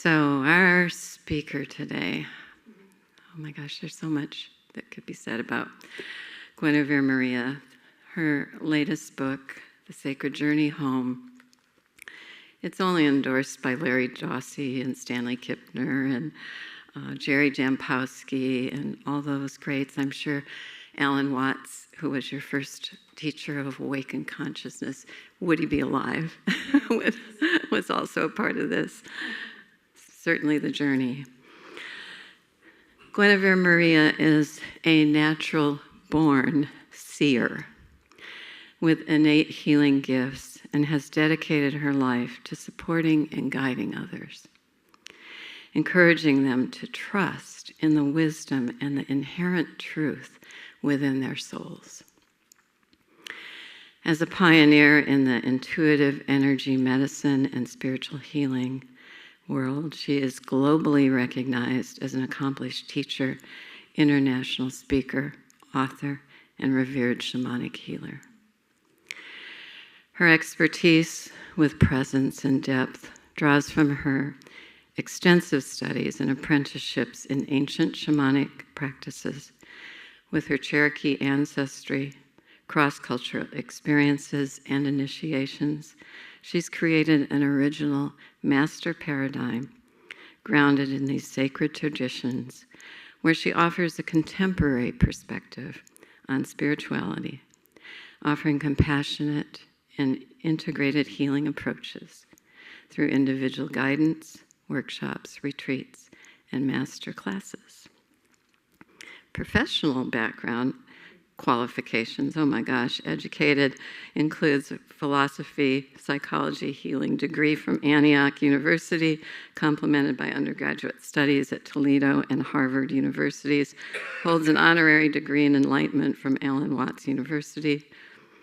So our speaker today, oh my gosh, there's so much that could be said about Guinevere Maria. Her latest book, The Sacred Journey Home, it's only endorsed by Larry Jossi and Stanley Kipner and Jerry Jampowski and all those greats. I'm sure Alan Watts, who was your first teacher of Awakened Consciousness, would he be alive, was also a part of this. Certainly the journey. Guinevere Maria is a natural-born seer with innate healing gifts and has dedicated her life to supporting and guiding others, encouraging them to trust in the wisdom and the inherent truth within their souls. As a pioneer in the intuitive energy medicine and spiritual healing world, she is globally recognized as an accomplished teacher, international speaker, author, and revered shamanic healer. Her expertise with presence and depth draws from her extensive studies and apprenticeships in ancient shamanic practices. With her Cherokee ancestry, cross-cultural experiences, and initiations, she's created an original master paradigm grounded in these sacred traditions where she offers a contemporary perspective on spirituality, offering compassionate and integrated healing approaches through individual guidance, workshops, retreats, and master classes. Professional background qualifications, oh my gosh, educated, includes a philosophy, psychology, healing degree from Antioch University, complemented by undergraduate studies at Toledo and Harvard universities, holds an honorary degree in Enlightenment from Alan Watts University,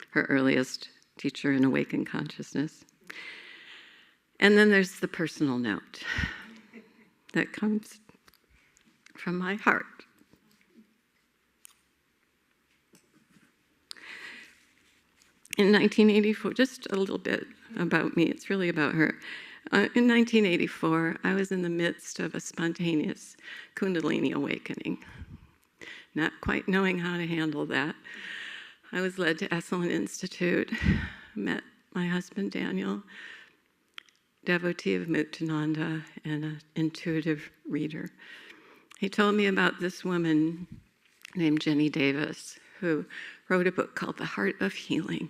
her earliest teacher in Awakened Consciousness. And then there's the personal note that comes from my heart. In 1984, just a little bit about me, it's really about her. In 1984, I was in the midst of a spontaneous Kundalini awakening, not quite knowing how to handle that. I was led to Esalen Institute, met my husband Daniel, devotee of Muktananda and an intuitive reader. He told me about this woman named Jenny Davis, who wrote a book called The Heart of Healing.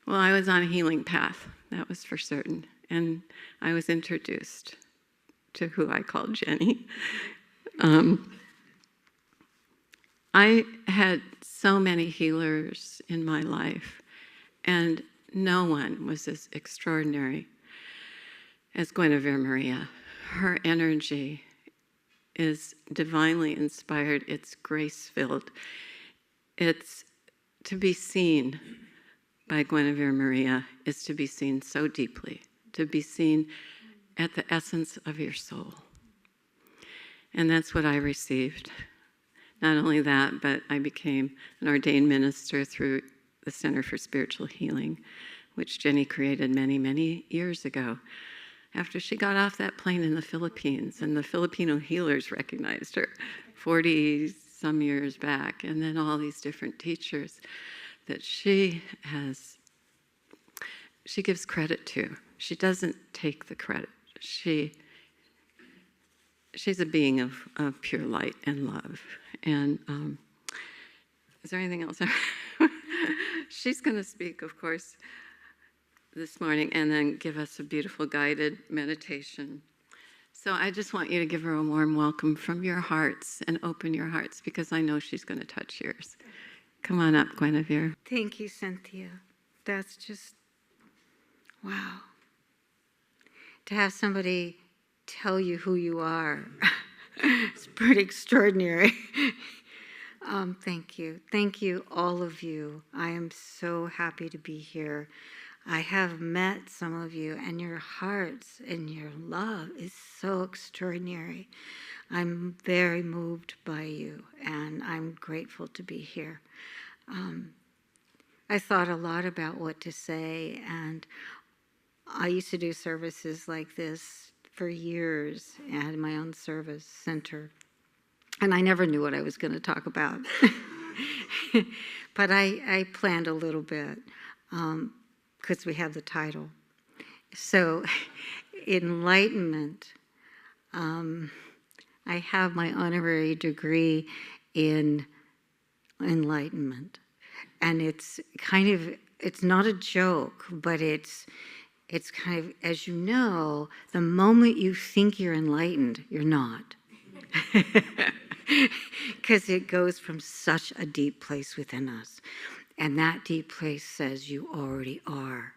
Well, I was on a healing path, that was for certain, and I was introduced to who I called Jenny. I had so many healers in my life, and no one was as extraordinary as Guinevere Maria. Her energy is divinely inspired, it's grace-filled. It's to be seen by Guinevere Maria is to be seen so deeply, to be seen at the essence of your soul. And that's what I received. Not only that, but I became an ordained minister through the Center for Spiritual Healing, which Jenny created many, many years ago, after she got off that plane in the Philippines, and the Filipino healers recognized her 40-some years back, and then all these different teachers that she gives credit to. She doesn't take the credit. She's a being of pure light and love. And is there anything else? She's going to speak, of course, this morning, and then give us a beautiful guided meditation. So I just want you to give her a warm welcome from your hearts and open your hearts, because I know she's going to touch yours. Come on up, Guinevere. Thank you, Cynthia. That's just, wow. To have somebody tell you who you are, it's pretty extraordinary. Thank you. Thank you, all of you. I am so happy to be here. I have met some of you, and your hearts and your love is so extraordinary. I'm very moved by you, and I'm grateful to be here. I thought a lot about what to say, and I used to do services like this for years. I had my own service center. And I never knew what I was going to talk about. But I planned a little bit because we have the title. So, Enlightenment. I have my honorary degree in Enlightenment. And it's not a joke, but it's kind of, as you know, the moment you think you're enlightened, you're not. Because it goes from such a deep place within us. And that deep place says you already are.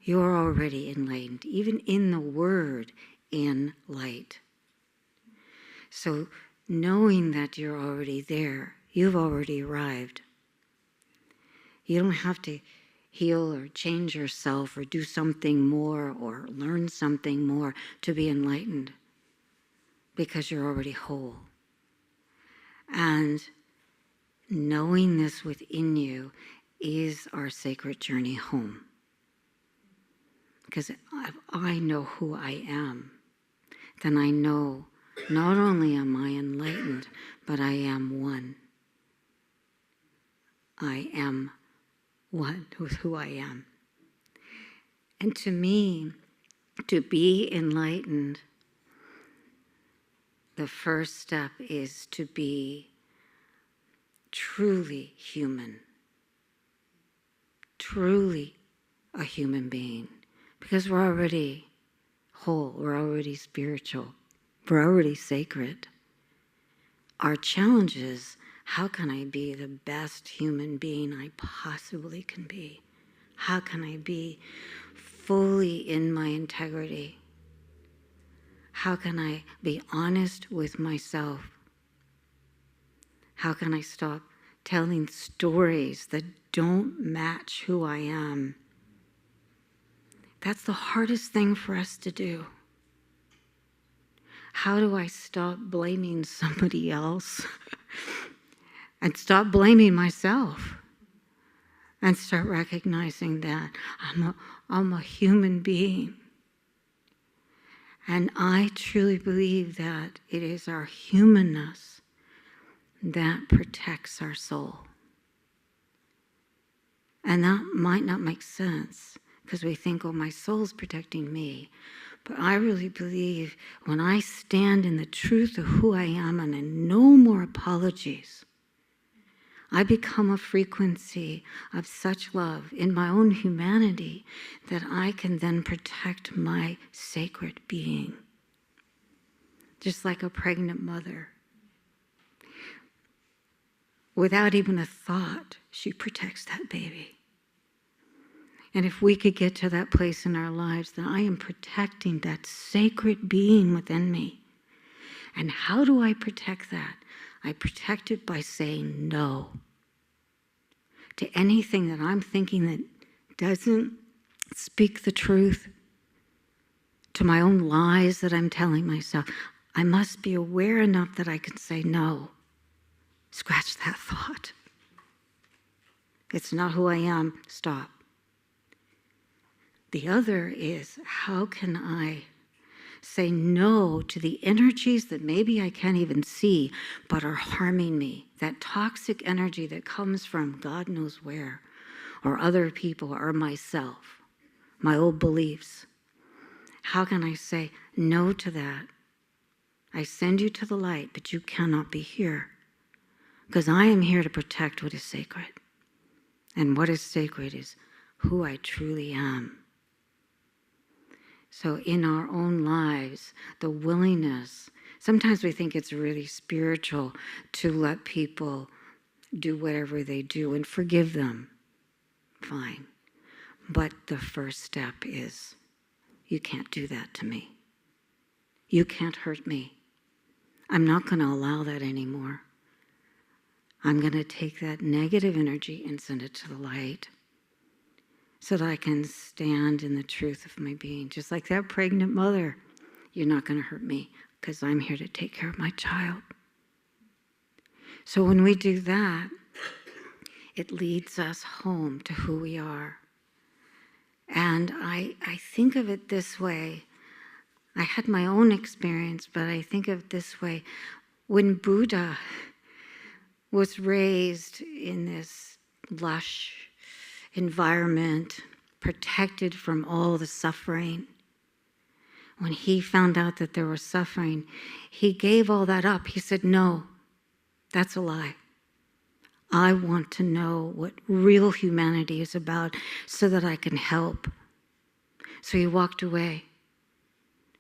You're already enlightened, even in the word in light. So knowing that you're already there, you've already arrived. You don't have to heal or change yourself or do something more or learn something more to be enlightened, because you're already whole. And knowing this within you is our sacred journey home. Because if I know who I am, then I know not only am I enlightened, but I am one. I am one with who I am. And to me, to be enlightened, the first step is to be truly human, truly a human being, because we're already whole, we're already spiritual, we're already sacred. Our challenge is, how can I be the best human being I possibly can be? How can I be fully in my integrity? How can I be honest with myself? How can I stop telling stories that don't match who I am? That's the hardest thing for us to do. How do I stop blaming somebody else and stop blaming myself and start recognizing that I'm a human being? And I truly believe that it is our humanness that protects our soul. And that might not make sense, because we think, oh, my soul's protecting me. But I really believe when I stand in the truth of who I am and in no more apologies, I become a frequency of such love in my own humanity that I can then protect my sacred being. Just like a pregnant mother. Without even a thought, she protects that baby. And if we could get to that place in our lives, then I am protecting that sacred being within me. And how do I protect that? I protect it by saying no to anything that I'm thinking that doesn't speak the truth, to my own lies that I'm telling myself. I must be aware enough that I can say no. Scratch that thought. It's not who I am. Stop. The other is, how can I say no to the energies that maybe I can't even see, but are harming me? That toxic energy that comes from God knows where, or other people, or myself, my old beliefs. How can I say no to that? I send you to the light, but you cannot be here. Because I am here to protect what is sacred. And what is sacred is who I truly am. So in our own lives, the willingness, sometimes we think it's really spiritual to let people do whatever they do and forgive them. Fine. But the first step is, you can't do that to me. You can't hurt me. I'm not going to allow that anymore. I'm going to take that negative energy and send it to the light so that I can stand in the truth of my being. Just like that pregnant mother, you're not going to hurt me because I'm here to take care of my child. So when we do that, it leads us home to who we are. And I think of it this way. I had my own experience, but I think of it this way. When Buddha was raised in this lush environment, protected from all the suffering, when he found out that there was suffering, he gave all that up. He said, no, that's a lie. I want to know what real humanity is about so that I can help. So he walked away.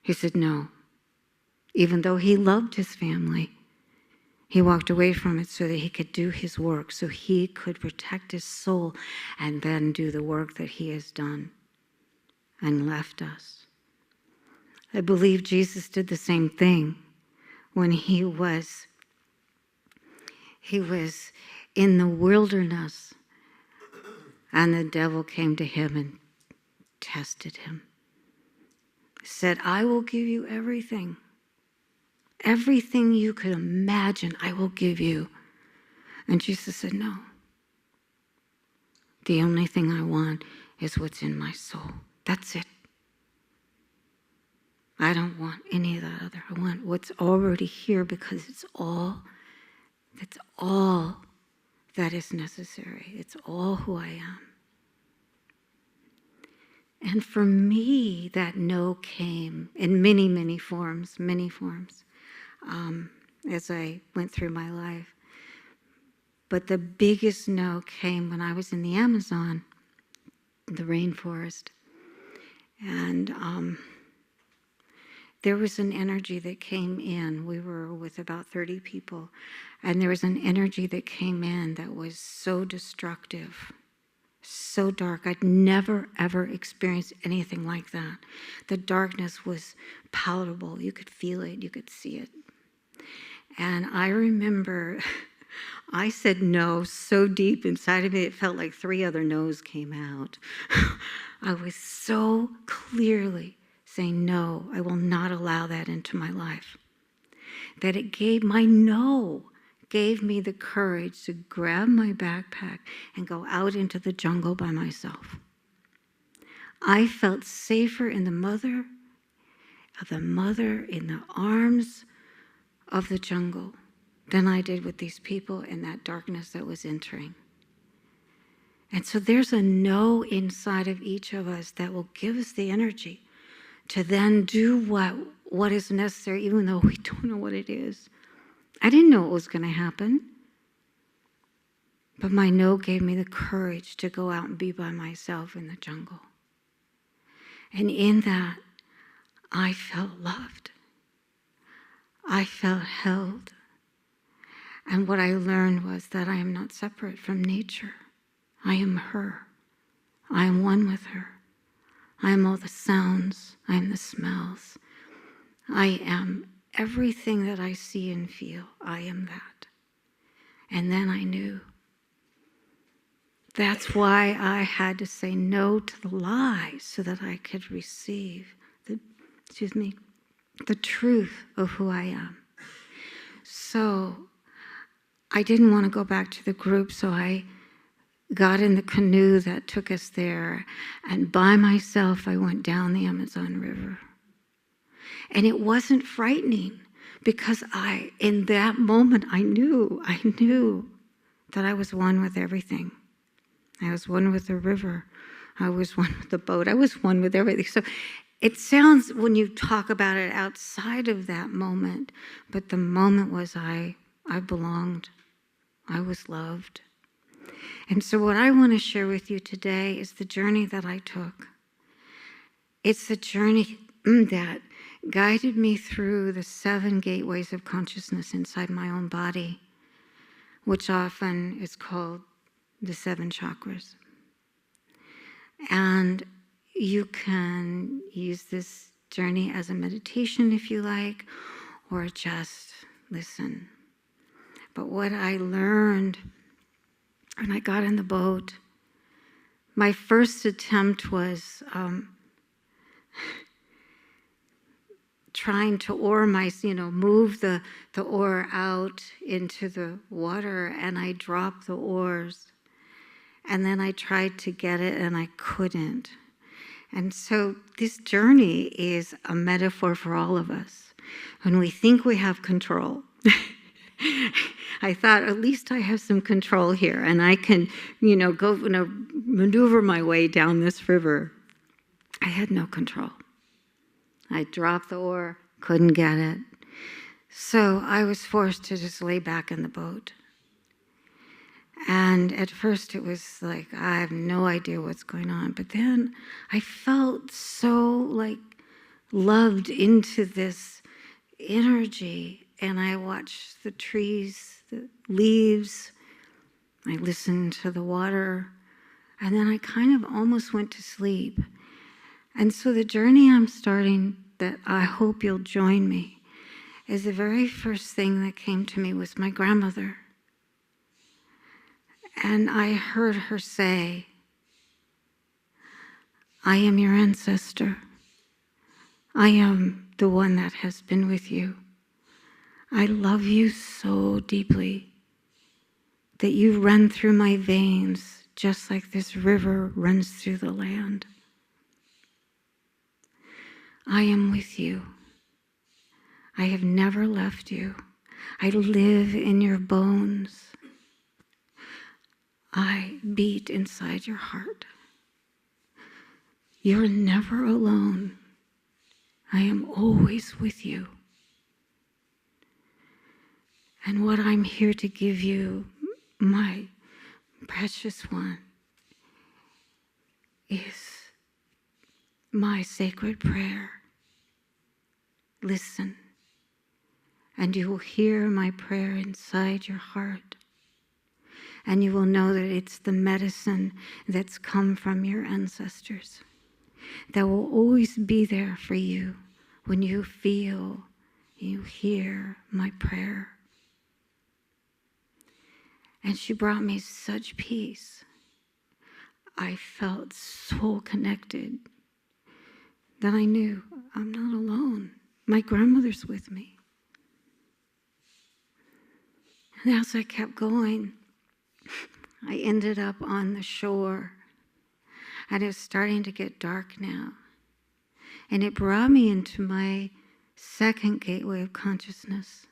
He said, no. Even though he loved his family, he walked away from it so that he could do his work, so he could protect his soul and then do the work that he has done and left us. I believe Jesus did the same thing when he was in the wilderness and the devil came to him and tested him. Said, I will give you everything. Everything you could imagine, I will give you. And Jesus said, no. The only thing I want is what's in my soul. That's it. I don't want any of that other. I want what's already here because it's all that is necessary. It's all who I am. And for me, that no came in many, many forms, as I went through my life. But the biggest no came when I was in the Amazon, the rainforest. And there was an energy that came in. We were with about 30 people. And there was an energy that came in that was so destructive, so dark. I'd never, ever experienced anything like that. The darkness was palatable. You could feel it. You could see it. And I remember I said no so deep inside of me, it felt like 3 other no's came out. I was so clearly saying, no, I will not allow that into my life. That it gave, my no gave me the courage to grab my backpack and go out into the jungle by myself. I felt safer in the mother in the arms of the jungle than I did with these people in that darkness that was entering. And so there's a no inside of each of us that will give us the energy to then do what is necessary, even though we don't know what it is. I didn't know what was going to happen. But my no gave me the courage to go out and be by myself in the jungle. And in that, I felt loved. I felt held. And what I learned was that I am not separate from nature. I am her. I am one with her. I am all the sounds. I am the smells. I am everything that I see and feel. I am that. And then I knew. That's why I had to say no to the lies so that I could receive the truth of who I am. So I didn't want to go back to the group, so I got in the canoe that took us there, and by myself I went down the Amazon River. And it wasn't frightening because in that moment, I knew that I was one with everything. I was one with the river. I was one with the boat. I was one with everything. So it sounds, when you talk about it, outside of that moment, but the moment was I belonged. I was loved. And so what I want to share with you today is the journey that I took. It's the journey that guided me through the 7 gateways of consciousness inside my own body, which often is called the 7 chakras. And you can use this journey as a meditation if you like, or just listen. But what I learned when I got in the boat, my first attempt was trying to oar move the oar out into the water, and I dropped the oars. And then I tried to get it, and I couldn't. And so this journey is a metaphor for all of us. When we think we have control, I thought, at least I have some control here, and I can, go, maneuver my way down this river. I had no control. I dropped the oar, couldn't get it. So I was forced to just lay back in the boat. And at first it was like, I have no idea what's going on. But then I felt so loved into this energy. And I watched the trees, the leaves. I listened to the water. And then I kind of almost went to sleep. And so the journey I'm starting, that I hope you'll join me, is the very first thing that came to me was my grandmother. And I heard her say, I am your ancestor. I am the one that has been with you. I love you so deeply that you run through my veins just like this river runs through the land. I am with you. I have never left you. I live in your bones. I beat inside your heart. You're never alone. I am always with you. And what I'm here to give you, my precious one, is my sacred prayer. Listen, and you will hear my prayer inside your heart. And you will know that it's the medicine that's come from your ancestors that will always be there for you when you feel, you hear my prayer. And she brought me such peace. I felt so connected that I knew I'm not alone. My grandmother's with me. And as I kept going, I ended up on the shore, and it was starting to get dark now. And it brought me into my second gateway of consciousness,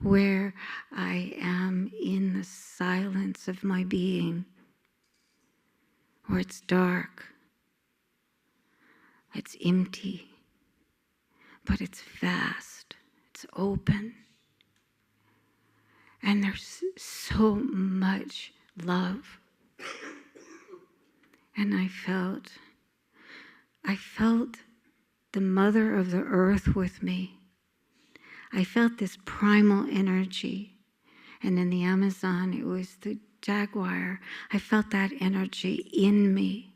where I am in the silence of my being, where it's dark, it's empty, but it's vast, it's open. And there's so much love. And I felt the mother of the earth with me. I felt this primal energy. And in the Amazon, it was the jaguar. I felt that energy in me,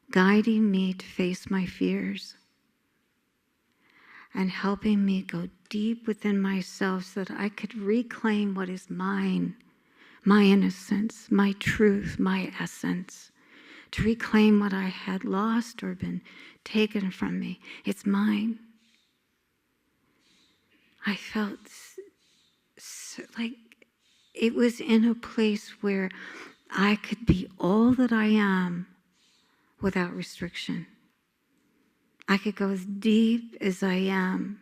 guiding me to face my fears and helping me go deep within myself so that I could reclaim what is mine, my innocence, my truth, my essence, to reclaim what I had lost or been taken from me. It's mine. I felt like it was in a place where I could be all that I am without restriction. I could go as deep as I am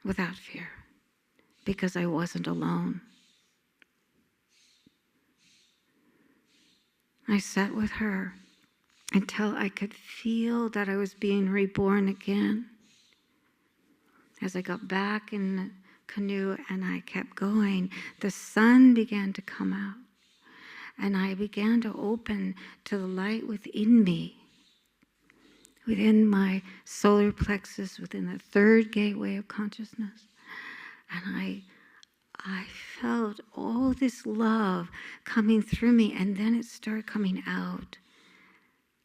without fear, because I wasn't alone. I sat with her until I could feel that I was being reborn again. As I got back in the canoe and I kept going, the sun began to come out, and I began to open to the light within me, within my solar plexus, within the third gateway of consciousness. And I felt all this love coming through me, and then it started coming out.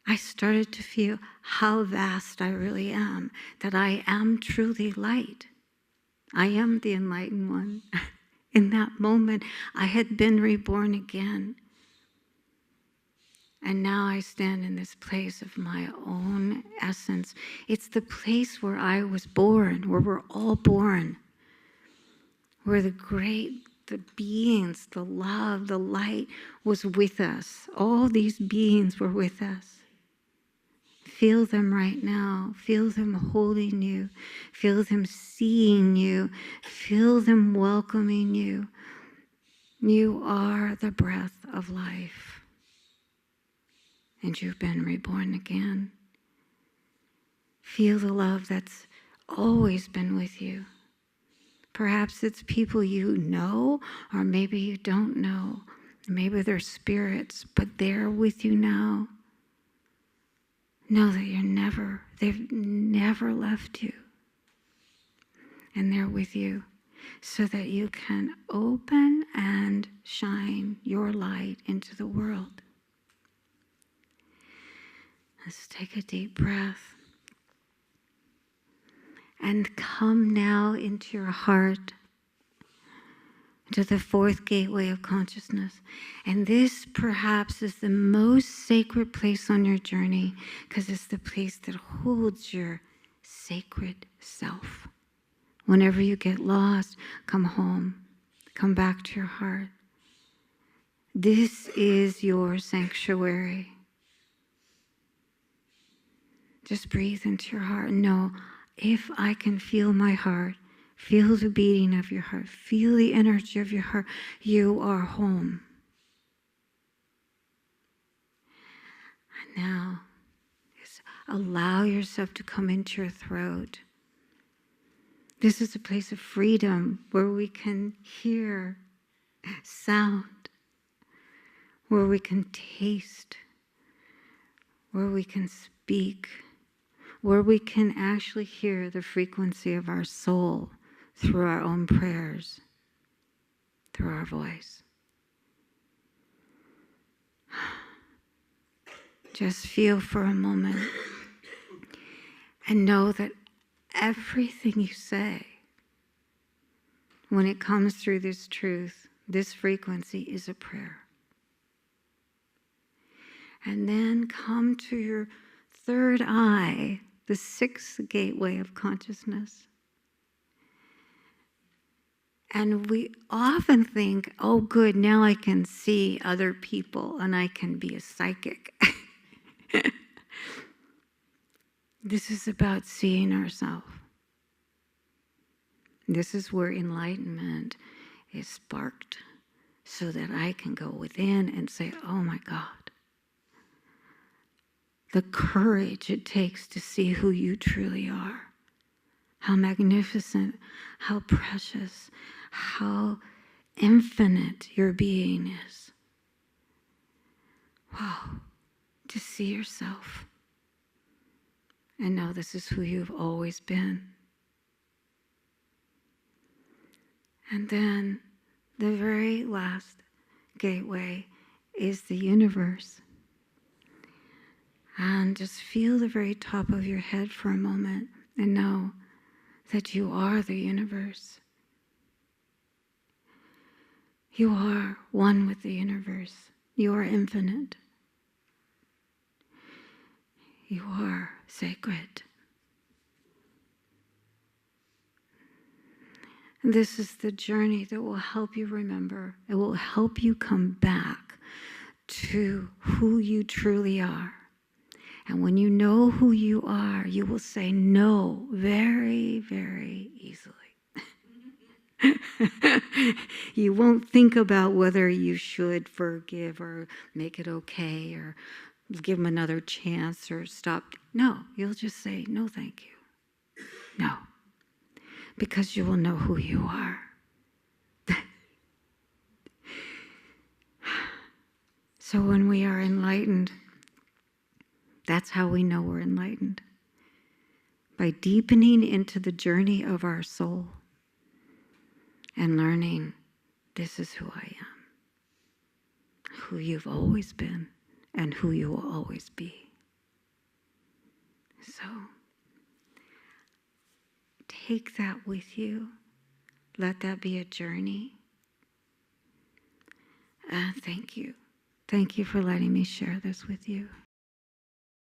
I started to feel how vast I really am, that I am truly light. I am the enlightened one. In that moment, I had been reborn again. And now I stand in this place of my own essence. It's the place where I was born, where we're all born, where the beings, the love, the light was with us. All these beings were with us. Feel them right now. Feel them holding you. Feel them seeing you. Feel them welcoming you. You are the breath of life. And you've been reborn again. Feel the love that's always been with you. Perhaps it's people you know, or maybe you don't know. Maybe they're spirits, but they're with you now. Know that they've never left you. And they're with you so that you can open and shine your light into the world. Let's take a deep breath. And come now into your heart, to the fourth gateway of consciousness. And this perhaps is the most sacred place on your journey because it's the place that holds your sacred self. Whenever you get lost, come home. Come back to your heart. This is your sanctuary. Just breathe into your heart and know, if I can feel my heart, feel the beating of your heart, feel the energy of your heart, you are home. And now, just allow yourself to come into your throat. This is a place of freedom where we can hear sound, where we can taste, where we can speak, where we can actually hear the frequency of our soul through our own prayers, through our voice. Just feel for a moment and know that everything you say, when it comes through this truth, this frequency is a prayer. And then come to your third eye, the sixth gateway of consciousness. And we often think, oh good, now I can see other people and I can be a psychic. This is about seeing ourselves. This is where enlightenment is sparked so that I can go within and say, oh my God. The courage it takes to see who you truly are. How magnificent, how precious, how infinite your being is. Wow, to see yourself and know this is who you've always been. And then the very last gateway is the universe. And just feel the very top of your head for a moment and know that you are the universe. You are one with the universe. You are infinite. You are sacred. This is the journey that will help you remember. It will help you come back to who you truly are. And when you know who you are, you will say no very, very easily. You won't think about whether you should forgive or make it okay or give them another chance or stop. No, you'll just say, no, thank you. No. Because you will know who you are. So when we are enlightened, that's how we know we're enlightened. By deepening into the journey of our soul and learning this is who I am, who you've always been, and who you will always be. So take that with you. Let that be a journey. And thank you. Thank you for letting me share this with you.